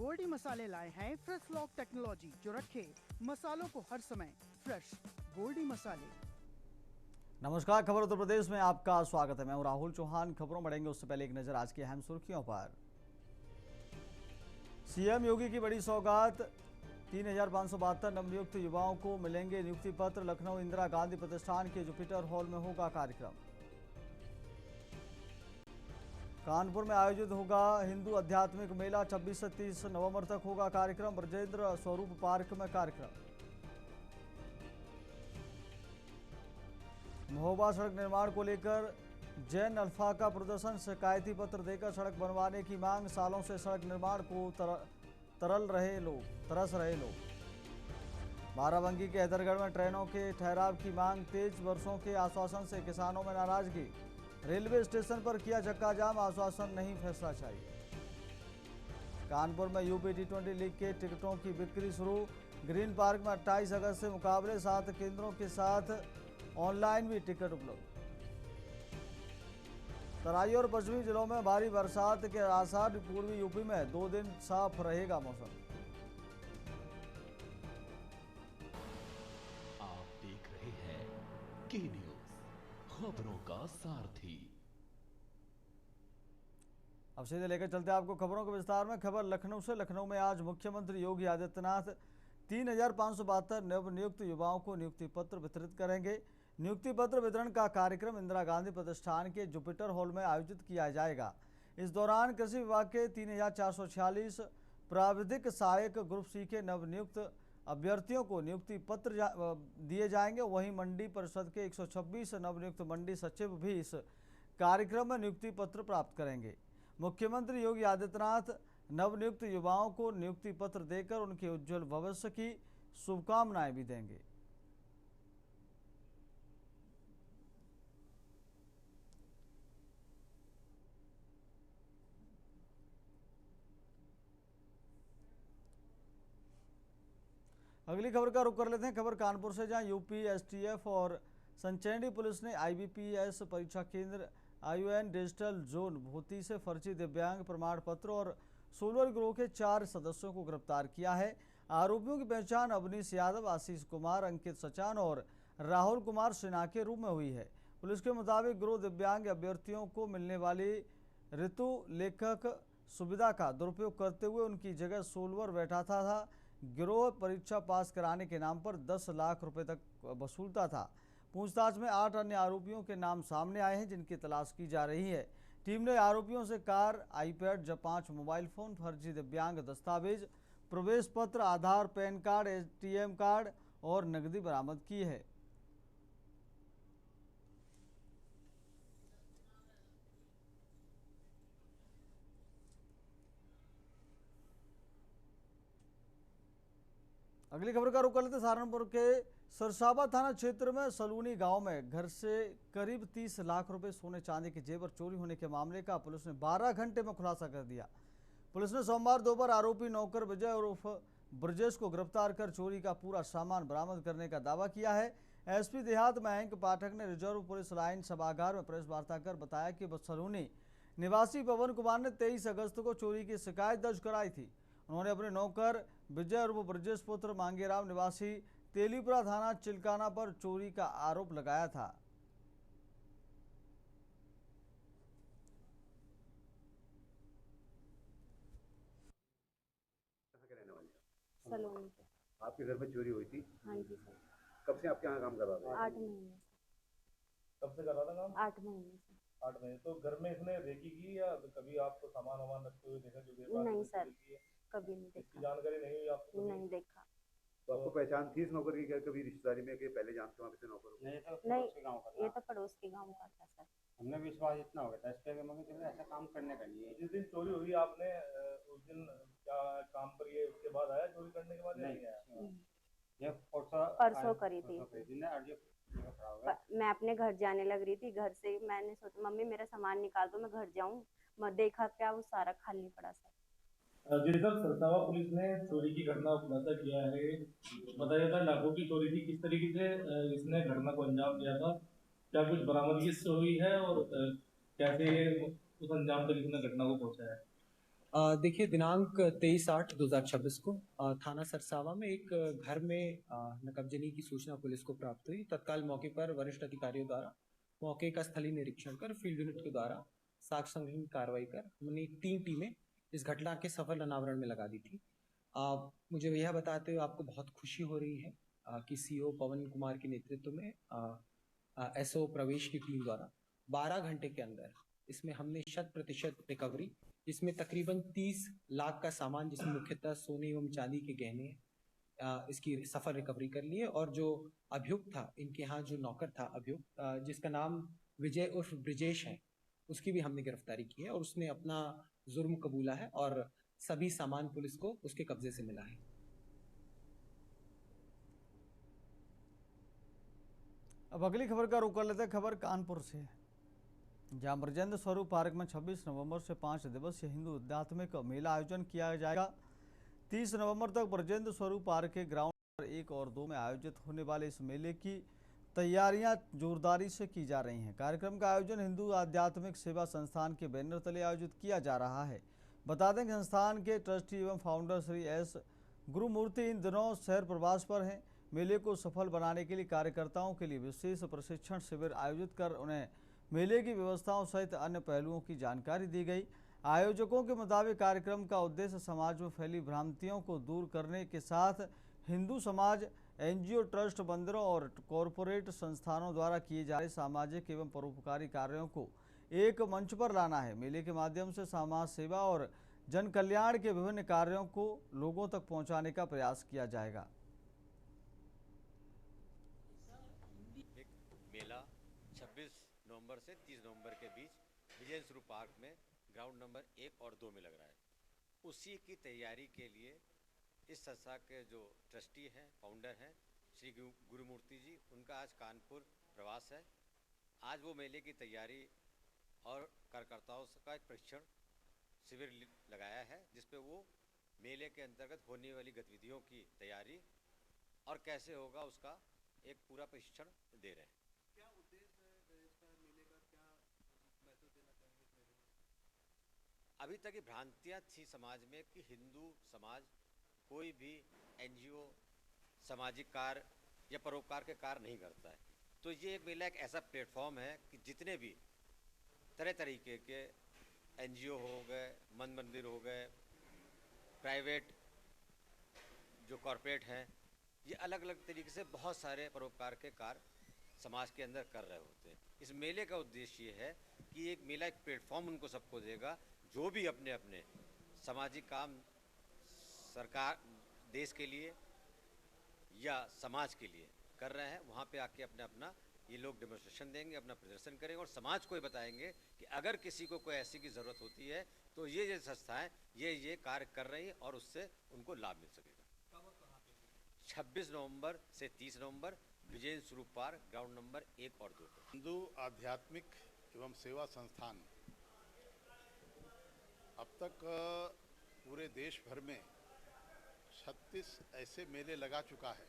गोल्डी मसाले लाए हैं फ्रेश लॉक टेक्नोलॉजी जो रखे मसालों को हर समय फ्रेश। गोल्डी मसाले। नमस्कार, खबर उत्तर प्रदेश में आपका स्वागत है। मैं हूं राहुल चौहान। खबरों बढ़ेंगे उससे पहले एक नजर आज की अहम सुर्खियों पर। सीएम योगी की बड़ी सौगात, 3572 नवनियुक्त युवाओं को मिलेंगे नियुक्ति पत्र। लखनऊ इंदिरा गांधी प्रतिष्ठान के जुपिटर हॉल में होगा कार्यक्रम। कानपुर में आयोजित होगा हिंदू आध्यात्मिक मेला, 26 से 30 नवंबर तक होगा कार्यक्रम। ब्रजेंद्र स्वरूप पार्क में कार्यक्रम। महोबा सड़क निर्माण को लेकर जैन अल्फा का प्रदर्शन, शिकायती पत्र देकर सड़क बनवाने की मांग। सालों से सड़क निर्माण को तरस रहे लोग। बाराबंकी के हैदरगढ़ में ट्रेनों के ठहराव की मांग तेज। वर्षों के आश्वासन से किसानों में नाराजगी। रेलवे स्टेशन पर किया चक्का जाम, आश्वासन नहीं फैसला चाहिए। कानपुर में यूपी T20 लीग के टिकटों की बिक्री शुरू। ग्रीन पार्क में 28 अगस्त से मुकाबले, 7 केंद्रों के साथ ऑनलाइन भी टिकट उपलब्ध। तराई और पश्चिमी जिलों में भारी बरसात के आसार। पूर्वी यूपी में 2 दिन साफ रहेगा मौसम। आप देख रहे हैं के न्यूज, खबरों का सारथी। अब सीधे लेकर चलते हैं आपको खबरों के विस्तार में। खबर लखनऊ से। लखनऊ में आज मुख्यमंत्री योगी आदित्यनाथ 3572 नवनियुक्त युवाओं को नियुक्ति पत्र वितरित करेंगे। नियुक्ति पत्र वितरण का कार्यक्रम इंदिरा गांधी प्रतिष्ठान के जुपिटर हॉल में आयोजित किया जाएगा। इस दौरान कृषि विभाग के 3446 प्राविधिक सहायक ग्रुप सी के नवनियुक्त अभ्यर्थियों को नियुक्ति पत्र दिए जाएंगे। वहीं मंडी परिषद के 126 नवनियुक्त मंडी सचिव भी इस कार्यक्रम में नियुक्ति पत्र प्राप्त करेंगे। मुख्यमंत्री योगी आदित्यनाथ नवनियुक्त युवाओं को नियुक्ति पत्र देकर उनके उज्जवल भविष्य की शुभकामनाएं भी देंगे। अगली खबर का रुख कर लेते हैं। खबर कानपुर से, जहां यूपी STF और संचैंडी पुलिस ने IBPS परीक्षा केंद्र IUN डिजिटल जोन भूति से फर्जी दिव्यांग प्रमाण पत्र और सोलर गिरोह के 4 सदस्यों को गिरफ्तार किया है। आरोपियों की पहचान अवनीश यादव, आशीष कुमार, अंकित सचान और राहुल कुमार सिन्हा के रूप में हुई है। पुलिस के मुताबिक गिरोह दिव्यांग अभ्यर्थियों को मिलने वाली ऋतु लेखक सुविधा का दुरुपयोग करते हुए उनकी जगह सोलवर बैठाता था। गिरोह परीक्षा पास कराने के नाम पर 10 लाख रुपए तक वसूलता था। पूछताछ में 8 अन्य आरोपियों के नाम सामने आए हैं, जिनकी तलाश की जा रही है। टीम ने आरोपियों से कार, iPad, 5 मोबाइल फोन, फर्जी दिव्यांग दस्तावेज, प्रवेश पत्र, आधार, पैन कार्ड, ATM कार्ड और नकदी बरामद की है। अगली खबर का रुख कर लेते। सहारनपुर के सरसाबा थाना क्षेत्र में सलूनी गांव में घर से करीब 30 लाख रुपए सोने चांदी के जेवर चोरी होने के मामले का पुलिस ने 12 घंटे में खुलासा कर दिया। पुलिस ने सोमवार दोपहर आरोपी नौकर विजय उर्फ ब्रजेश को गिरफ्तार कर चोरी का पूरा सामान बरामद करने का दावा किया है। SP देहात मयंक पाठक ने रिजर्व पुलिस लाइन सभागार में प्रेस वार्ता कर बताया कि सलूनी निवासी पवन कुमार ने 23 अगस्त को चोरी की शिकायत दर्ज कराई थी। उन्होंने अपने नौकर विजय उर्फ ब्रजेश पुत्र मांगेराम निवासी तेलीपुरा थाना चिलकाना पर चोरी का आरोप लगाया था। कहाँ के रहने वाले हैं? सलोनी पे। आपके घर में चोरी हुई थी? हाँ जी सर। कब से आपके यहाँ काम कर रहा था? 8 महीने से। कब से कर रहा था काम? 8 महीने से। 8 महीने। तो घर में इसने रेकी की या कभी आपको सामान वामान रखते हुए देखा? जो नहीं सर, कभी नहीं देखा। इसकी जानकारी नहीं हुई आपको? नहीं देखा। तो आपको पहचान थी इस नौकर की? क्या कभी रिश्तेदारी में कि पहले जानते हो आप इसे नौकर? नहीं, ये तो पड़ोस के गाँव का था सर। हमने विश्वास इतना हो गया था इस पे कि मगर ऐसा काम करने का नहीं है। जिस दिन चोरी हुई आपने उस दिन क्या काम पर ये उसके बाद आया? चोरी करने के बाद नहीं आया? ये परसों करी थी। मैं अपने घर जाने लग रही थी। घर से मैंने सोचा मम्मी मेरा सामान निकाल दो, मैं घर जाऊं। मैं देखा क्या वो सारा खाली पड़ा सर। जिस दिन सरसावा पुलिस ने चोरी की घटना खुलासा किया है, बताया था लाखों की चोरी थी, किस तरीके से इसने घटना को अंजाम दिया था? क्या कुछ बरामदगी इससे हुई है और कैसे उस अंजाम तक इसने घटना को पहुंचाया है? देखिए दिनांक 23/8/2026 को थाना सरसावा में एक घर में नकबजनी की सूचना पुलिस को प्राप्त हुई। तत्काल मौके पर वरिष्ठ अधिकारियों द्वारा मौके का स्थलीय निरीक्षण कर फील्ड यूनिट के द्वारा साक्ष्य संग्रह की कार्रवाई कर हमने 3 टीमें इस घटना के सफल अनावरण में लगा दी थी। मुझे यह बताते हुए आपको बहुत खुशी हो रही है कि सीओ पवन कुमार के नेतृत्व में एसओ प्रवेश की टीम द्वारा 12 घंटे के अंदर इसमें हमने 100% रिकवरी, इसमें तकरीबन 30 लाख का सामान जिसमें मुख्यतः सोने एवं चांदी के गहने इसकी सफल रिकवरी कर ली है। और जो अभियुक्त था, इनके यहाँ जो नौकर था अभियुक्त जिसका नाम विजय उर्फ ब्रिजेश है, उसकी भी हमने गिरफ्तारी की है और उसने अपना जुर्म कबूला है और सभी सामान पुलिस को उसके कब्जे से मिला है। अब अगली खबर का रुख कर लेते हैं। खबर कानपुर से है, जहां ब्रजेंद्र स्वरूप पार्क में 26 नवंबर से 5 दिवसीय हिंदू आध्यात्मिक मेला आयोजन किया जाएगा। 30 नवंबर तक ब्रजेंद्र स्वरूप पार्क के ग्राउंड नंबर 1 और 2 में आयोजित होने वाले इस मेले की तैयारियां जोरदारी से की जा रही हैं। कार्यक्रम का आयोजन हिंदू आध्यात्मिक सेवा संस्थान के बैनर तले आयोजित किया जा रहा है। बता दें कि संस्थान के ट्रस्टी एवं फाउंडर श्री एस गुरुमूर्ति इन दिनों शहर प्रवास पर हैं। मेले को सफल बनाने के लिए कार्यकर्ताओं के लिए विशेष प्रशिक्षण शिविर आयोजित कर उन्हें मेले की व्यवस्थाओं सहित अन्य पहलुओं की जानकारी दी गई। आयोजकों के मुताबिक कार्यक्रम का उद्देश्य समाज में फैली भ्रांतियों को दूर करने के साथ हिंदू समाज, एनजीओ, ट्रस्ट, मंदिरों और कॉरपोरेट संस्थानों द्वारा किए जा रहे सामाजिक एवं परोपकारी कार्यों को एक मंच पर लाना है। मेले के माध्यम से समाज सेवा और जन कल्याण के विभिन्न कार्यों को लोगों तक पहुंचाने का प्रयास किया जाएगा। मेला 26 नवंबर से 30 नवंबर के बीच विजय स्वरूप पार्क में ग्राउंड नंबर 1 और 2 में लग रहा है। उसी की तैयारी के लिए इस संस्था के जो ट्रस्टी हैं, फाउंडर हैं श्री गुरुमूर्ति जी, उनका आज कानपुर प्रवास है। आज वो मेले की तैयारी और कार्यकर्ताओं का एक प्रशिक्षण शिविर लगाया है, जिसपे वो मेले के अंतर्गत होने वाली गतिविधियों की तैयारी और कैसे होगा उसका एक पूरा प्रशिक्षण दे रहे हैं। क्या उद्देश्य है इसका, मेले का क्या मैसेज देना चाहेंगे इस मेले में? अभी तक ये भ्रांतियाँ थी समाज में कि हिंदू समाज कोई भी एनजीओ, सामाजिक कार्य या परोपकार के कार्य नहीं करता है। तो ये एक मेला एक ऐसा प्लेटफॉर्म है कि जितने भी तरह तरीके के एनजीओ हो गए, मंदिर हो गए, प्राइवेट जो कॉरपोरेट हैं, ये अलग अलग तरीके से बहुत सारे परोपकार के कार्य समाज के अंदर कर रहे होते हैं। इस मेले का उद्देश्य ये है कि एक मेला एक प्लेटफॉर्म उनको सबको देगा, जो भी अपने अपने सामाजिक काम सरकार, देश के लिए या समाज के लिए कर रहे हैं, वहाँ पे आके अपना अपना ये लोग डेमोन्स्ट्रेशन देंगे, अपना प्रदर्शन करेंगे और समाज को ये बताएंगे कि अगर किसी को कोई ऐसी की ज़रूरत होती है तो ये संस्थाएँ ये कार्य कर रही हैं और उससे उनको लाभ मिल सकेगा। 26 नवंबर से 30 नवंबर विजय स्वरूप पार्क ग्राउंड नंबर 1 और 2 पर। हिंदू आध्यात्मिक एवं सेवा संस्थान अब तक पूरे देश भर में 36 ऐसे मेले लगा चुका है,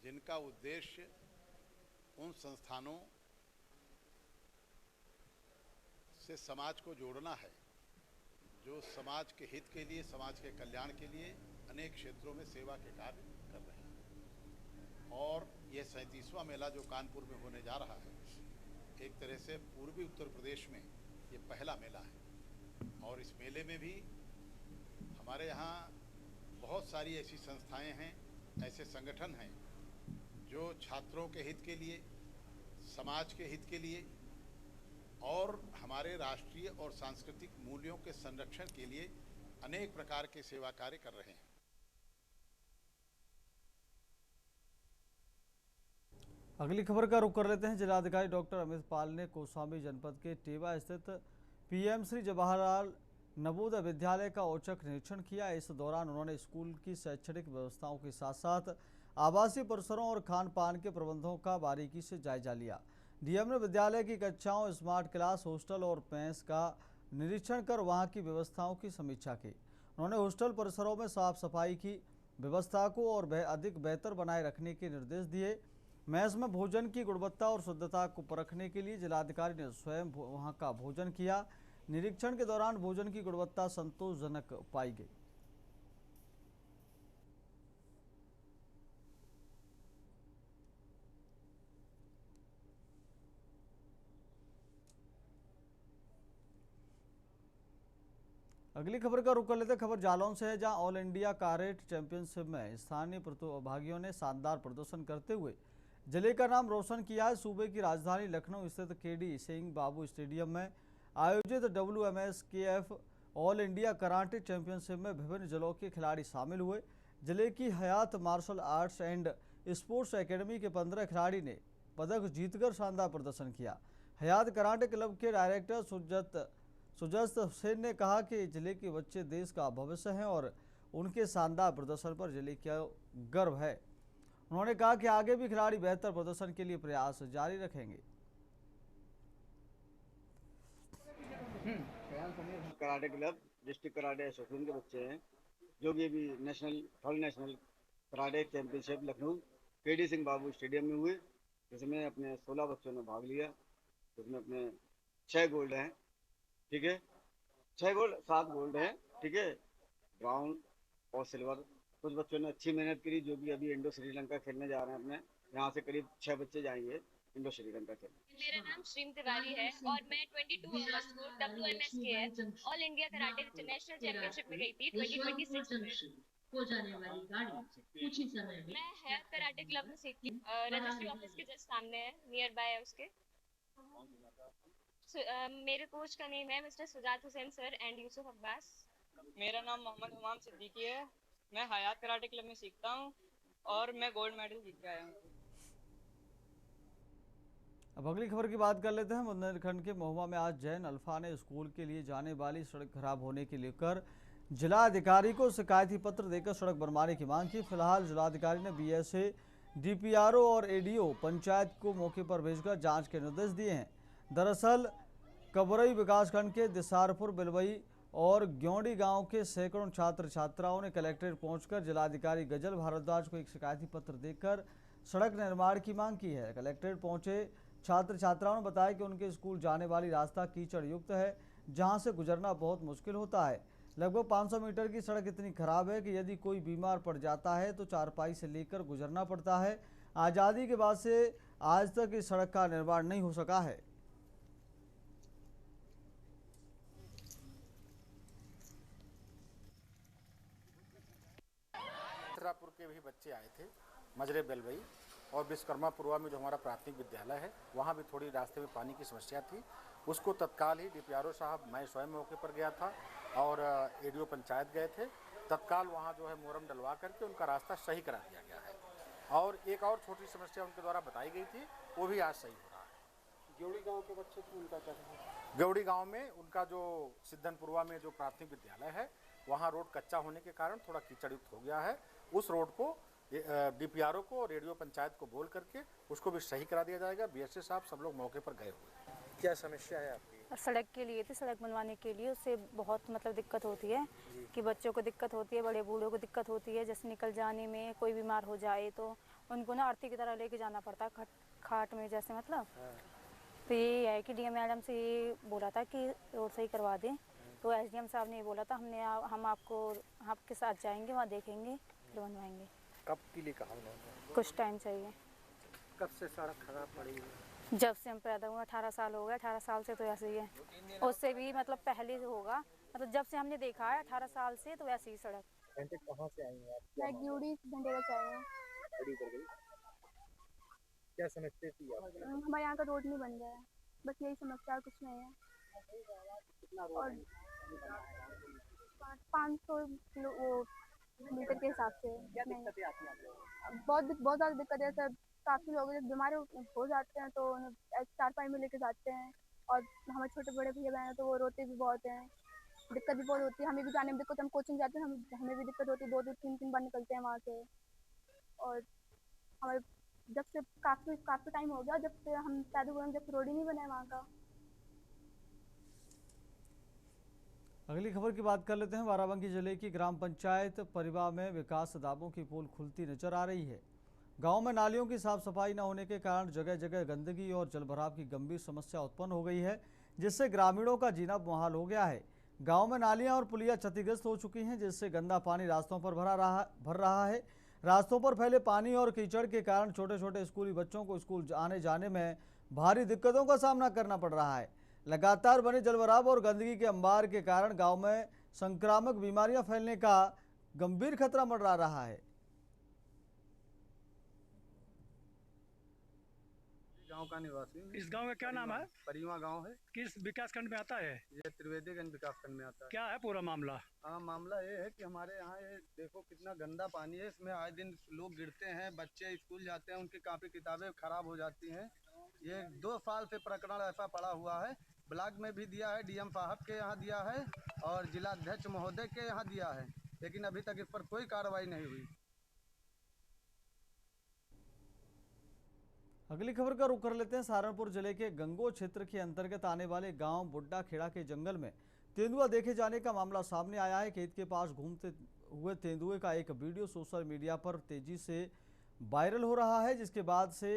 जिनका उद्देश्य उन संस्थानों से समाज को जोड़ना है जो समाज के हित के लिए, समाज के कल्याण के लिए अनेक क्षेत्रों में सेवा के कार्य कर रहे हैं। और यह 37वां मेला जो कानपुर में होने जा रहा है, एक तरह से पूर्वी उत्तर प्रदेश में ये पहला मेला है। और इस मेले में भी हमारे यहाँ बहुत सारी ऐसी संस्थाएं हैं, ऐसे संगठन हैं जो छात्रों के हित के लिए, समाज के हित के लिए और हमारे राष्ट्रीय और सांस्कृतिक मूल्यों के संरक्षण के लिए अनेक प्रकार के सेवा कार्य कर रहे हैं। अगली खबर का रुख कर लेते हैं। जिलाधिकारी डॉक्टर अमित पाल ने कौशाम्बी जनपद के टेवा स्थित पीएम श्री जवाहरलाल नवोदय विद्यालय का औचक निरीक्षण किया। इस दौरान उन्होंने स्कूल की शैक्षणिक व्यवस्थाओं के साथ साथ आवासीय परिसरों और खान पान के प्रबंधों का बारीकी से जायजा लिया। डीएम ने विद्यालय की कक्षाओं, स्मार्ट क्लास, हॉस्टल और मेस का निरीक्षण कर वहां की व्यवस्थाओं की समीक्षा की। उन्होंने हॉस्टल परिसरों में साफ सफाई की व्यवस्था को और अधिक बेहतर बनाए रखने के निर्देश दिए। मेस में भोजन की गुणवत्ता और शुद्धता को परखने के लिए जिलाधिकारी ने स्वयं वहां का भोजन किया। निरीक्षण के दौरान भोजन की गुणवत्ता संतोषजनक पाई गई। अगली खबर का रुख कर लेते हैं। खबर जालौन से है, जहां ऑल इंडिया कारेट चैंपियनशिप में स्थानीय प्रतिभागियों ने शानदार प्रदर्शन करते हुए जिले का नाम रोशन किया है। सूबे की राजधानी लखनऊ स्थित केडी सिंह बाबू स्टेडियम में आयोजित WMSKF all India karate championship में विभिन्न जिलों के खिलाड़ी शामिल हुए। जिले की Hayat martial arts and sports academy के 15 खिलाड़ी ने पदक जीतकर शानदार प्रदर्शन किया। हयात कराटे क्लब के डायरेक्टर सुजस्त सेन ने कहा कि जिले के बच्चे देश का भविष्य हैं और उनके शानदार प्रदर्शन पर जिले का गर्व है। उन्होंने कहा कि आगे भी खिलाड़ी बेहतर प्रदर्शन के लिए प्रयास जारी रखेंगे। Karate club district karate association के बच्चे हैं जो कि अभी third national karate championship Lucknow K D Singh Babu stadium में हुए, जिसमें अपने 16 बच्चों ने भाग लिया, जिसमें अपने 6 गोल्ड हैं, ठीक है, 6 गोल्ड 7 गोल्ड हैं, ठीक है, ब्राउन और सिल्वर। कुछ बच्चों ने अच्छी मेहनत करी जो कि अभी इंडो श्रीलंका खेलने जा रहे हैं। अपने यहाँ से करीब 6 बच्चे जाएंगे इंडो श्रीलंका खेलने। मेरा नाम श्रीम तिवारी है और मैं 22 अगस्त को WMSKF all India karate international championship में गई थी 2026 में। हो जाने वाली गाड़ी कुछ ही समय में। मैं हयात कराटे क्लब में सीखती हूँ, रजिस्ट्री ऑफिस के जस्ट सामने है, नियर बाय है उसके। मेरे कोच का नेम है mister Sujat Hussain sir and Yusuf Abbas. मेरा नाम मोहम्मद हुमाम सिद्दीकी है। मैं हयात कराटे क्लब में सीखता हूँ और मैं गोल्ड मेडल जीत के आया हूँ। अब अगली खबर की बात कर लेते हैं। बुंदेलखंड के महुआ में आज जैन अल्फा ने स्कूल के लिए जाने वाली सड़क खराब होने के लेकर जिलाधिकारी को शिकायती पत्र देकर सड़क बनवाने की मांग की। फिलहाल जिलाधिकारी ने BSA, DPRO और ADO पंचायत को मौके पर भेजकर जांच के निर्देश दिए हैं। दरअसल कबरई विकासखंड के दिसारपुर, बिलवई और ग्योंडी गांव के सैकड़ों छात्र छात्राओं ने कलेक्ट्रेट पहुंचकर जिलाधिकारी गजल भारद्वाज को एक शिकायती पत्र देकर सड़क निर्माण की मांग की है। कलेक्ट्रेट पहुंचे छात्र छात्राओं ने बताया कि उनके स्कूल जाने वाली रास्ता कीचड़ युक्त है, जहां से गुजरना बहुत मुश्किल होता है। लगभग 500 मीटर की सड़क इतनी खराब है कि यदि कोई बीमार पड़ जाता है तो चारपाई से लेकर गुजरना पड़ता है। आज़ादी के बाद से आज तक इस सड़क का निर्माण नहीं हो सका है। मित्रापुर के भी बच्चे आए थे, मजरे बेलवई और विश्वकर्मापुरवा में जो हमारा प्राथमिक विद्यालय है, वहाँ भी थोड़ी रास्ते में पानी की समस्या थी। उसको तत्काल ही DPRO साहब, मैं स्वयं मौके पर गया था और ADO पंचायत गए थे। तत्काल वहाँ जो है मोरम डलवा करके उनका रास्ता सही करा दिया गया है। और एक और छोटी समस्या उनके द्वारा बताई गई थी, वो भी आज सही हो रहा है। ग्योड़ी गांव के बच्चे थे, उनका क्या है? ग्योड़ी गांव में उनका जो सिद्धनपुरवा में जो प्राथमिक विद्यालय है, वहाँ रोड कच्चा होने के कारण थोड़ा कीचड़युक्त हो गया है। उस रोड को DPRO को और ADO पंचायत को बोल करके उसको भी सही करा दिया जाएगा। BSA साहब सब लोग मौके पर गए हुए। क्या समस्या है आपकी? सड़क के लिए थी, सड़क बनवाने के लिए, उससे बहुत मतलब दिक्कत होती है कि बच्चों को दिक्कत होती है, बड़े बूढ़ों को दिक्कत होती है। जैसे निकल जाने में कोई बीमार हो जाए तो उनको ना आरती की तरह लेके जाना पड़ता है खाट में, जैसे मतलब। तो ये है कि DM मैडम से ये बोला था कि रोड सही करवा दें, तो SDM साहब ने ये बोला था हम आपके साथ जाएंगे, वहाँ देखेंगे, फिर बनवाएंगे। कब के लिए कहा उन्होंने? कुछ टाइम चाहिए। कब से सड़क खराब पड़ी है? जब से हम पैदा हुए 18 साल हो गए। 18 साल से तो ऐसे ही है, उससे भी मतलब पहले से होगा, मतलब जब से हमने देखा है 18 साल से तो ऐसी ही सड़क। कहाँ से आई हैं आप? मैं ग्योड़ी घंटे से आई हूँ। क्या समस्या थी आप? हमारे यहाँ का रोड नहीं बन रहा है, बस यही समस्या, कुछ नहीं है। और 500 मीटर के हिसाब से बहुत ज़्यादा दिक्कत है सर। काफ़ी लोग जब बीमार हो जाते हैं तो चारपाई में लेके जाते हैं, और हमारे छोटे बड़े भैया बहन हैं तो वो रोते भी बहुत हैं, दिक्कत भी बहुत होती है। हमें भी जाने में दिक्कत, हम कोचिंग जाते हैं, हमें भी दिक्कत होती है, 2-3 बार निकलते हैं वहाँ से। और हमारे जब से काफ़ी टाइम हो गया, जब से हम पैदा हुए, जब रोड ही नहीं बना है वहाँ का। अगली खबर की बात कर लेते हैं। बाराबंकी जिले की ग्राम पंचायत परिवा में विकास दावों की पोल खुलती नजर आ रही है। गांव में नालियों की साफ सफाई न होने के कारण जगह जगह गंदगी और जलभराव की गंभीर समस्या उत्पन्न हो गई है। जिससे ग्रामीणों का जीना मुहाल हो गया है। गांव में नालियां और पुलियां क्षतिग्रस्त हो चुकी हैं, जिससे गंदा पानी रास्तों पर भर रहा है। रास्तों पर फैले पानी और कीचड़ के कारण छोटे छोटे स्कूली बच्चों को स्कूल आने जाने में भारी दिक्कतों का सामना करना पड़ रहा है। लगातार बने जलभराव और गंदगी के अंबार के कारण गांव में संक्रामक बीमारियां फैलने का गंभीर खतरा मंडरा रहा है। गांव का निवासी हूं। इस गांव का क्या नाम है? परिवा गांव है। किस विकास खंड में आता है? ये त्रिवेदीगंज विकास खंड में आता है। क्या है पूरा मामला? मामला ये है कि हमारे यहाँ ये देखो कितना गंदा पानी है, इसमें आए दिन लोग गिरते हैं, बच्चे स्कूल जाते हैं, उनकी कापी किताबें खराब हो जाती हैं। ये 2 साल से प्रकरण ऐसा पड़ा हुआ है। ब्लॉक में भी दिया है, डीएम साहब के यहाँ दिया है और जिलाध्यक्ष महोदय के यहाँ दिया है, लेकिन अभी तक इस पर कोई कार्रवाई नहीं हुई। अगली खबर का रुख कर लेते हैं। सहारनपुर जिले के गंगो क्षेत्र के अंतर्गत आने वाले गांव बुड्ढा खेड़ा के जंगल में तेंदुआ देखे जाने का मामला सामने आया है। खेत के पास घूमते हुए तेंदुए का एक वीडियो सोशल मीडिया पर तेजी से वायरल हो रहा है, जिसके बाद से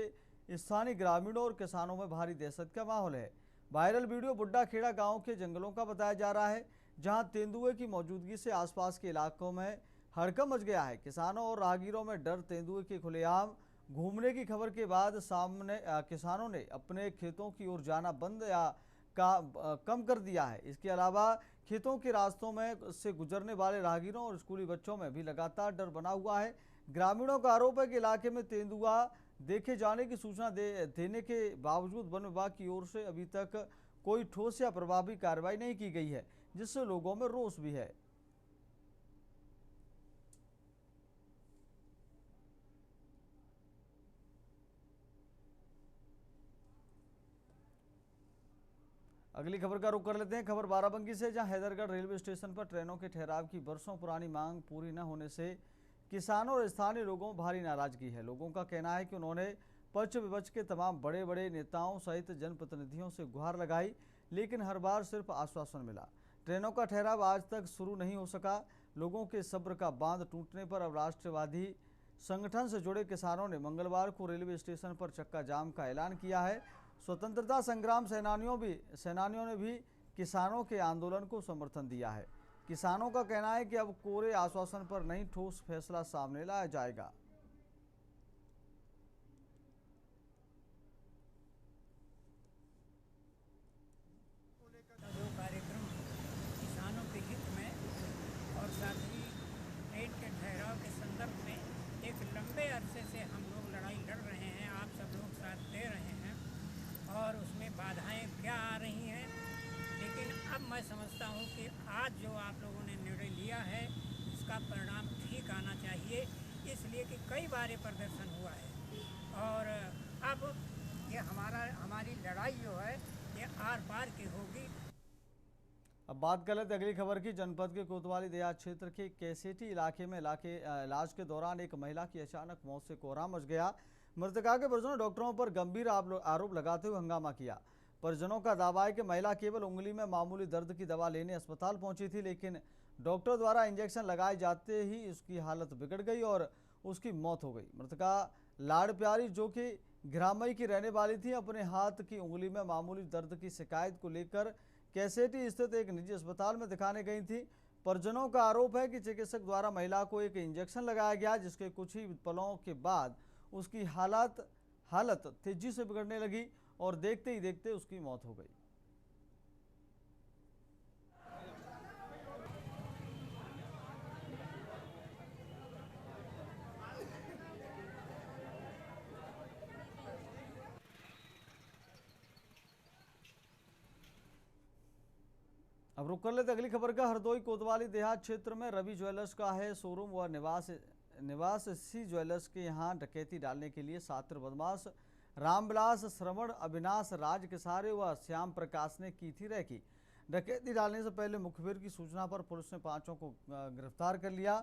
स्थानीय ग्रामीणों और किसानों में भारी दहशत का माहौल है। वायरल वीडियो बुड्ढा खेड़ा गाँव के जंगलों का बताया जा रहा है, जहाँ तेंदुए की मौजूदगी से आसपास के इलाकों में हड़कंप मच गया है। किसानों और राहगीरों में डर तेंदुए के खुलेआम घूमने की खबर के बाद किसानों ने अपने खेतों की ओर जाना बंद कम कर दिया है। इसके अलावा खेतों के रास्तों में से गुजरने वाले राहगीरों और स्कूली बच्चों में भी लगातार डर बना हुआ है। ग्रामीणों का आरोप है कि इलाके में तेंदुआ देखे जाने की सूचना देने के बावजूद वन विभाग की ओर से अभी तक कोई ठोस या प्रभावी कार्रवाई नहीं की गई है, जिससे लोगों में रोष भी है। अगली खबर का रुख कर लेते हैं। खबर बाराबंकी से, जहां हैदरगढ़ रेलवे स्टेशन पर ट्रेनों के ठहराव की बरसों पुरानी मांग पूरी न होने से किसानों और स्थानीय लोगों में भारी नाराजगी है। लोगों का कहना है कि उन्होंने पक्ष विपक्ष के तमाम बड़े बड़े नेताओं सहित जनप्रतिनिधियों से गुहार लगाई, लेकिन हर बार सिर्फ आश्वासन मिला। ट्रेनों का ठहराव आज तक शुरू नहीं हो सका। लोगों के सब्र का बांध टूटने पर अब राष्ट्रवादी संगठन से जुड़े किसानों ने मंगलवार को रेलवे स्टेशन पर चक्का जाम का ऐलान किया है। स्वतंत्रता संग्राम सेनानियों ने भी किसानों के आंदोलन को समर्थन दिया है। किसानों का कहना है कि अब कोरे आश्वासन पर नहीं, ठोस फैसला सामने लाया जाएगा। जो कार्यक्रम किसानों के हित में और साथ ही ट्रेन के ठहराव के संदर्भ में एक लंबे अरसे से हम लोग लड़ाई लड़ रहे हैं, आप सब लोग साथ दे रहे हैं और उसमें बाधाएं क्या आ रही हैं, लेकिन अब मैं समझता हूं कि आज जो आप लोगों ने निर्णय लिया है इसका परिणाम ठीक आना चाहिए, इसलिए कि कई बार ये प्रदर्शन हुआ है और अब ये हमारी लड़ाई जो है ये आर पार की होगी। अब बात कर लेते अगली खबर की। जनपद के कोतवाली देहात क्षेत्र के कैसेटी इलाके में इलाज के दौरान एक महिला की अचानक मौत से कोहराम मच गया। मृतका के परिजनों ने डॉक्टरों पर गंभीर आरोप लगाते हुए हंगामा किया। परिजनों का दावा है कि महिला केवल उंगली में मामूली दर्द की दवा लेने अस्पताल पहुंची थी, लेकिन डॉक्टर द्वारा इंजेक्शन लगाए जाते ही उसकी हालत बिगड़ गई और उसकी मौत हो गई। मृतका लाड़ प्यारी, जो कि ग्रामई की रहने वाली थी, अपने हाथ की उंगली में मामूली दर्द की शिकायत को लेकर कैसेटी स्थित एक निजी अस्पताल में दिखाने गई थी। परिजनों का आरोप है कि चिकित्सक द्वारा महिला को एक इंजेक्शन लगाया गया, जिसके कुछ ही पलों के बाद उसकी हालत तेजी से बिगड़ने लगी और देखते ही देखते उसकी मौत हो गई। अब रुक कर लेते अगली खबर का। हरदोई कोतवाली देहात क्षेत्र में रवि ज्वेलर्स का है शोरूम व निवास सी ज्वेलर्स के यहाँ डकैती डालने के लिए छात्र बदमाश रामविलास, श्रवण, अविनाश, राज किसारे व श्याम प्रकाश ने की थी रैकी। डकैती डालने से पहले मुखबिर की सूचना पर पुलिस ने 5 को गिरफ्तार कर लिया।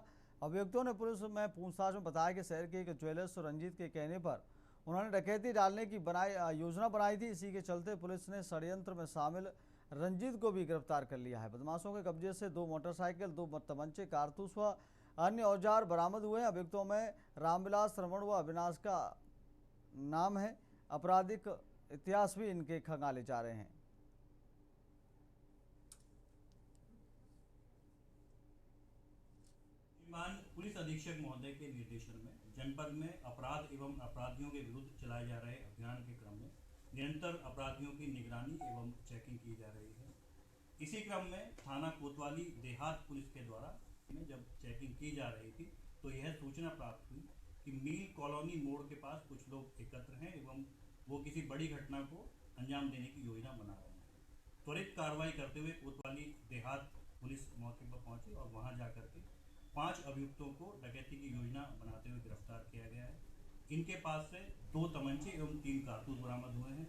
अभियुक्तों ने पुलिस में पूछताछ में बताया कि शहर के एक ज्वेलर्स रंजीत के कहने पर उन्होंने डकैती डालने की योजना बनाई थी। इसी के चलते पुलिस ने षड्यंत्र में शामिल रंजीत को भी गिरफ्तार कर लिया है। बदमाशों के कब्जे से 2 मोटरसाइकिल, 2 तमंचे, कारतूस व अन्य औजार बरामद हुए। अभियुक्तों में रामविलास, श्रवण व अविनाश का नाम है। आपराधिक इतिहास भी इनके खंगाले जा रहे हैं। वर्तमान पुलिस अधीक्षक महोदय के निर्देशन में जनपद में अपराध एवं अपराधियों के विरुद्ध चलाए जा रहे अभियान के क्रम में निरंतर अपराधियों की निगरानी एवं चेकिंग की जा रही है। इसी क्रम में थाना कोतवाली देहात पुलिस के द्वारा में जब चेकिंग की जा रही थी तो यह सूचना प्राप्त हुई कि मील कॉलोनी मोड़ के पास कुछ लोग एकत्र हैं एवं वो किसी बड़ी घटना को अंजाम देने की योजना बना रहे हैं। त्वरित कार्रवाई करते हुए कोतवाली देहात पुलिस मौके पर पहुंची और वहां जाकर के 5 अभियुक्तों को डकैती की योजना बनाते हुए गिरफ्तार किया गया है। इनके पास से 2 तमंचे एवं 3 कारतूस बरामद हुए हैं।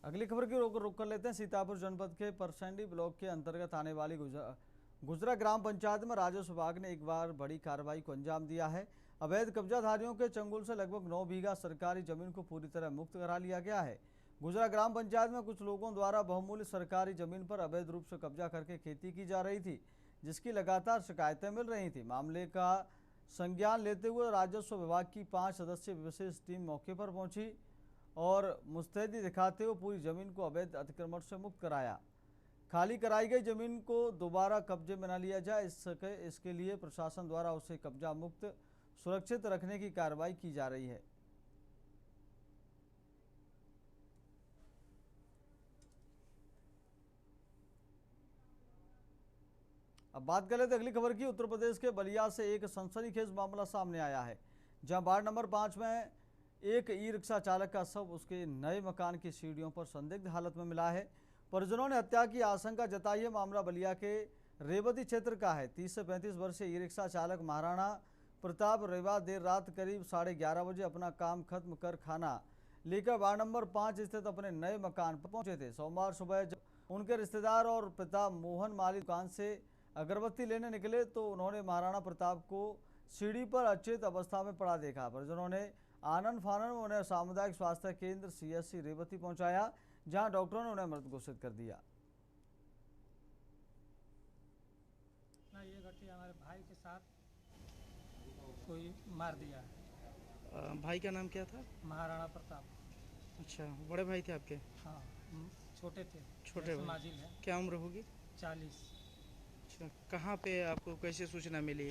अगली खबर की रुख कर लेते हैं। सीतापुर जनपद के परसंडी ब्लॉक के अंतर्गत आने वाली गुजरा ग्राम पंचायत में राजस्व विभाग ने एक बार बड़ी कार्रवाई को अंजाम दिया है। अवैध कब्जाधारियों के चंगुल से लगभग 9 बीघा सरकारी जमीन को पूरी तरह मुक्त करा लिया गया है। गुजरा ग्राम पंचायत में कुछ लोगों द्वारा बहुमूल्य सरकारी जमीन पर अवैध रूप से कब्जा करके खेती की जा रही थी, जिसकी लगातार शिकायतें मिल रही थी। मामले का संज्ञान लेते हुए राजस्व विभाग की 5 सदस्यीय विशेष टीम मौके पर पहुंची और मुस्तैदी दिखाते हुए पूरी जमीन को अवैध अतिक्रमण से मुक्त कराया। खाली कराई गई जमीन को दोबारा कब्जे में न लिया जाए, इसके लिए प्रशासन द्वारा उसे कब्जा मुक्त सुरक्षित रखने की कार्रवाई की जा रही है। अब बात करें तो अगली खबर की। उत्तर प्रदेश के बलिया से एक सनसनीखेज मामला सामने आया है, जहां वार्ड नंबर 5 में एक ई रिक्शा चालक का शव उसके नए मकान की सीढ़ियों पर संदिग्ध हालत में मिला है। परिजनों ने हत्या की आशंका जताई है। मामला बलिया के रेवती क्षेत्र का है। 30 से 35 वर्षीय ई रिक्शा चालक महाराणा प्रताप रेवा देर रात करीब 11:30 बजे अपना काम खत्म कर खाना लेकर वार्ड नंबर 5 स्थित अपने नए मकान पर पहुंचे थे। सोमवार सुबह जब उनके रिश्तेदार और पिता मोहन माली दुकान से अगरबत्ती लेने निकले तो उन्होंने महाराणा प्रताप को सीढ़ी पर अचेत अवस्था में पड़ा देखा। परिजनों ने आनन फानन में उन्हें सामुदायिक स्वास्थ्य केंद्र CSC रेवती पहुंचाया, जहां डॉक्टरों ने उन्हें मृत घोषित कर दिया। ये घटना हमारे भाई के साथ कोई मार दिया है। भाई का नाम क्या था? महाराणा प्रताप। अच्छा, बड़े भाई थे आपके? हाँ, छोटे थे। छोटे भाई। है। क्या उम्र होगी? 40। अच्छा, कहाँ पे आपको कैसे सूचना मिली?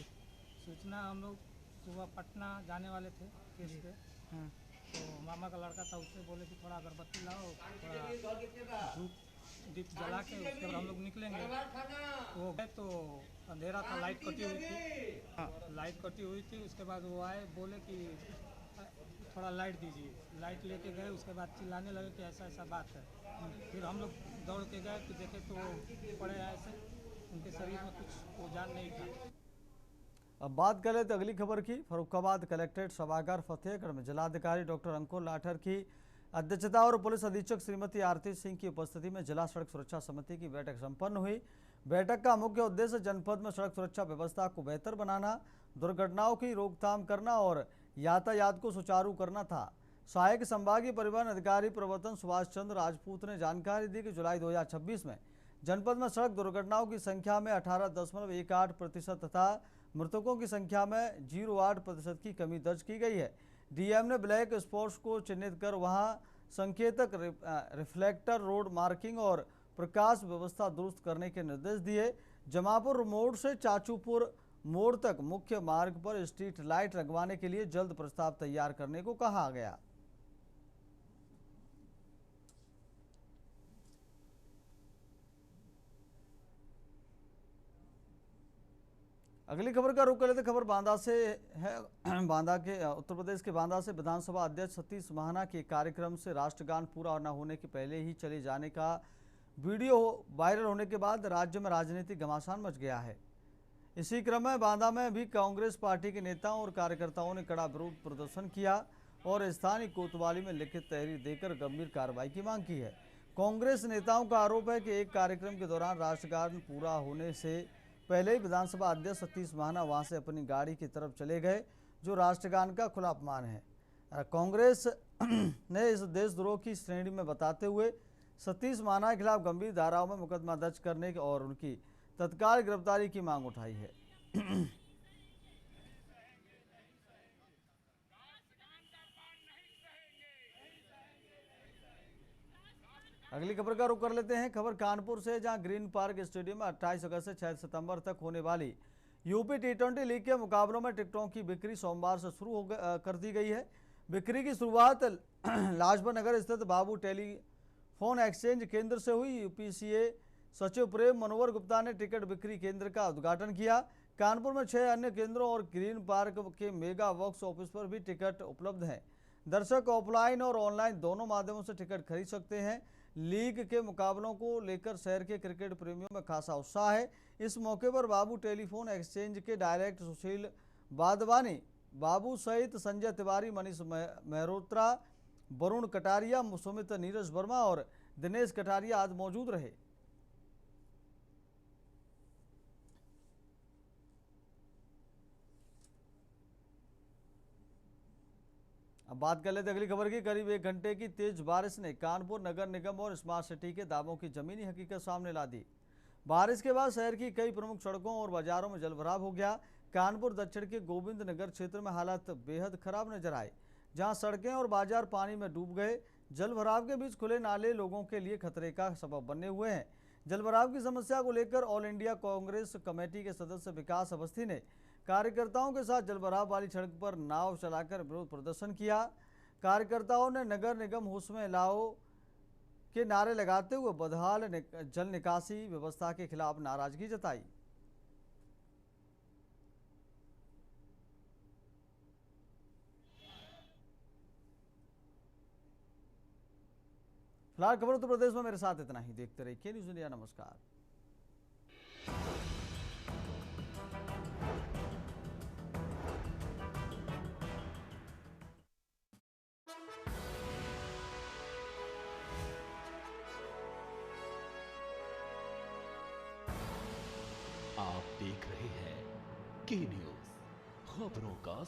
सूचना हम लोग सुबह पटना जाने वाले थे केस पे। हाँ। तो मामा का लड़का था, उससे बोले कि थोड़ा अगरबत्ती लाओ, थोड़ा धूप दीप जला के उसके बाद हम लोग निकलेंगे। वो गए तो अंधेरा था, लाइट कटी हुई थी। हाँ, लाइट कटी हुई थी। उसके बाद वो आए, बोले कि थोड़ा लाइट दीजिए। लाइट लेके गए, उसके बाद चिल्लाने लगे कि ऐसा ऐसा बात है। फिर हम लोग दौड़ के गए कि देखे तो पड़े ऐसे, उनके शरीर में कुछ ओजान नहीं था। अब बात करें तो अगली खबर की। फर्रुखाबाद कलेक्ट्रेट सभागार फतेहगढ़ में जिलाधिकारी डॉक्टर अंकुर लाठर की अध्यक्षता और पुलिस अधीक्षक श्रीमती आरती सिंह की उपस्थिति में जिला सड़क सुरक्षा समिति की बैठक संपन्न हुई। बैठक का मुख्य उद्देश्य जनपद में सड़क सुरक्षा व्यवस्था को बेहतर बनाना, दुर्घटनाओं की रोकथाम करना और यातायात को सुचारू करना था। सहायक संभागीय परिवहन अधिकारी प्रवर्तन सुभाष चंद्र राजपूत ने जानकारी दी कि जुलाई 2026 में जनपद में सड़क दुर्घटनाओं की संख्या में 18.18% तथा मृतकों की संख्या में 0.8% की कमी दर्ज की गई है। डीएम ने ब्लैक स्पॉट्स को चिन्हित कर वहां संकेतक, रिफ्लेक्टर, रोड मार्किंग और प्रकाश व्यवस्था दुरुस्त करने के निर्देश दिए। जमापुर मोड़ से चाचूपुर मोड़ तक मुख्य मार्ग पर स्ट्रीट लाइट लगवाने के लिए जल्द प्रस्ताव तैयार करने को कहा गया। अगली खबर का रुख कर लेते। खबर बांदा से है। बांदा के उत्तर प्रदेश के बांदा से विधानसभा अध्यक्ष सतीश महाना के कार्यक्रम से राष्ट्रगान पूरा न होने के पहले ही चले जाने का वीडियो वायरल होने के बाद राज्य में राजनीतिक घमासान मच गया है। इसी क्रम में बांदा में भी कांग्रेस पार्टी के नेताओं और कार्यकर्ताओं ने कड़ा विरोध प्रदर्शन किया और स्थानीय कोतवाली में लिखित तहरीर देकर गंभीर कार्रवाई की मांग की है। कांग्रेस नेताओं का आरोप है कि एक कार्यक्रम के दौरान राष्ट्रगान पूरा होने से पहले ही विधानसभा अध्यक्ष सतीश महाना वहां से अपनी गाड़ी की तरफ चले गए, जो राष्ट्रगान का खुला अपमान है। कांग्रेस ने इस देशद्रोह की श्रेणी में बताते हुए सतीश महाना के खिलाफ गंभीर धाराओं में मुकदमा दर्ज करने और उनकी तत्काल गिरफ्तारी की मांग उठाई है। अगली खबर का रुख कर लेते हैं। खबर कानपुर से, जहां ग्रीन पार्क स्टेडियम में 28 अगस्त से 6 सितंबर तक होने वाली यूपी T20 लीग के मुकाबलों में टिकटों की बिक्री सोमवार से शुरू कर दी गई है। बिक्री की शुरुआत लाजपत नगर स्थित बाबू टेलीफोन एक्सचेंज केंद्र से हुई। यूपीसीए सचिव प्रेम मनोहर गुप्ता ने टिकट बिक्री केंद्र का उद्घाटन किया। कानपुर में 6 अन्य केंद्रों और ग्रीन पार्क के मेगा बॉक्स ऑफिस पर भी टिकट उपलब्ध हैं। दर्शक ऑफलाइन और ऑनलाइन दोनों माध्यमों से टिकट खरीद सकते हैं। लीग के मुकाबलों को लेकर शहर के क्रिकेट प्रेमियों में खासा उत्साह है। इस मौके पर बाबू टेलीफोन एक्सचेंज के डायरेक्टर सुशील वाधवानी बाबू सहित संजय तिवारी, मनीष मेहरोत्रा, वरुण कटारिया, सुमित नीरज वर्मा और दिनेश कटारिया आदि मौजूद रहे। अब बात कर लेते अगली खबर की। करीब 1 घंटे की तेज बारिश ने कानपुर नगर निगम और स्मार्ट सिटी के दावों की जमीनी हकीकत सामने ला दी। बारिश के बाद शहर की कई प्रमुख सड़कों और बाजारों में जलभराव हो गया। कानपुर दक्षिण के गोविंद नगर क्षेत्र में हालात बेहद खराब नजर आए, जहां सड़कें और बाजार पानी में डूब गए। जलभराव के बीच खुले नाले लोगों के लिए खतरे का सबब बने हुए हैं। जलभराव की समस्या को लेकर ऑल इंडिया कांग्रेस कमेटी के सदस्य विकास अवस्थी ने कार्यकर्ताओं के साथ जलभराव वाली सड़क पर नाव चलाकर विरोध प्रदर्शन किया। कार्यकर्ताओं ने नगर निगम होश में लाओ के नारे लगाते हुए बदहाल जल निकासी व्यवस्था के खिलाफ नाराजगी जताई। फिलहाल खबर उत्तर प्रदेश में मेरे साथ इतना ही। देखते रहिए के न्यूज़ इंडिया। नमस्कार। आप देख रहे हैं के न्यूज़, खबरों का